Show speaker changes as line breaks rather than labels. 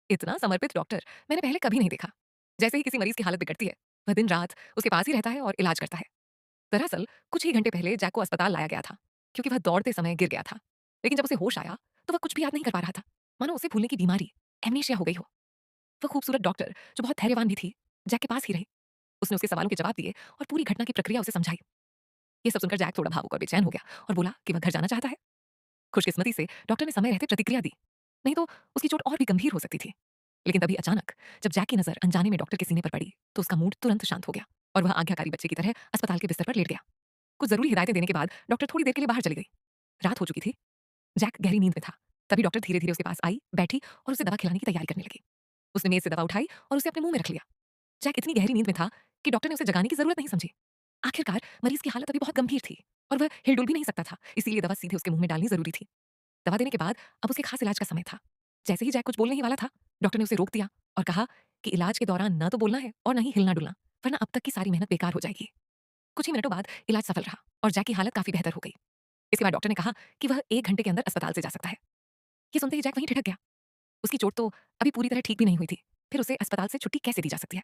इतना समर्पित डॉक्टर मैंने पहले कभी नहीं देखा। जैसे ही किसी मरीज की हालत बिगड़ती है, वह दिन रात उसके पास ही रहता है और इलाज करता है। दरअसल कुछ ही घंटे पहले जैक को अस्पताल लाया गया था, क्योंकि वह दौड़ते समय गिर गया था। लेकिन जब उसे होश आया, तो वह कुछ भी याद नहीं कर पा रहा था, मानो उसे भूलने की बीमारी, एमनेशिया हो गई हो। वह खूबसूरत डॉक्टर, जो बहुत धैर्यवान भी थी, जैक के पास ही रही। उसने उसके सवालों के जवाब दिए और पूरी घटना की प्रक्रिया उसे समझाई। ये सब सुनकर जैक थोड़ा भावुक और बेचैन हो गया और बोला कि वह घर जाना चाहता है। खुशकिस्मती से डॉक्टर ने समय रहते प्रतिक्रिया दी, नहीं तो उसकी चोट और भी गंभीर हो सकती थी। लेकिन तभी अचानक जब जैक की नजर अनजाने में डॉक्टर के सीने पर पड़ी, तो उसका मूड तुरंत शांत हो गया और वह आज्ञाकारी बच्चे की तरह अस्पताल के बिस्तर पर लेट गया। कुछ जरूरी हिदायतें देने के बाद डॉक्टर थोड़ी देर के लिए बाहर चली गई। रात हो चुकी थी। जैक गहरी नींद में था। तभी डॉक्टर धीरे धीरे उसके पास आई, बैठी और उसे दवा खिलाने की तैयारी करने लगी। उसने मेज से दवा उठाई और उसे अपने मुंह में रख लिया। जैक इतनी गहरी नींद में था कि डॉक्टर ने उसे जगाने की जरूरत नहीं समझी। आखिरकार मरीज की हालत अभी बहुत गंभीर थी और वह हिलडुल भी नहीं सकता था, इसीलिए दवा सीधे उसके मुंह में डालनी जरूरी थी। दवा देने के बाद अब उसके खास इलाज का समय था। जैसे ही जैक कुछ बोलने ही वाला था, डॉक्टर ने उसे रोक दिया और कहा कि इलाज के दौरान न तो बोलना है और न ही हिलना डुलना, वरना अब तक की सारी मेहनत बेकार हो जाएगी। कुछ ही मिनटों बाद इलाज सफल रहा और जैक की हालत काफी बेहतर हो गई। इसके बाद डॉक्टर ने कहा कि वह 1 घंटे के अंदर अस्पताल से जा सकता है। ये सुनते ही जैक वहीं ठिठक गया। उसकी चोट तो अभी पूरी तरह ठीक भी नहीं हुई थी। फिर उसे अस्पताल से छुट्टी कैसे दी जा सकती है?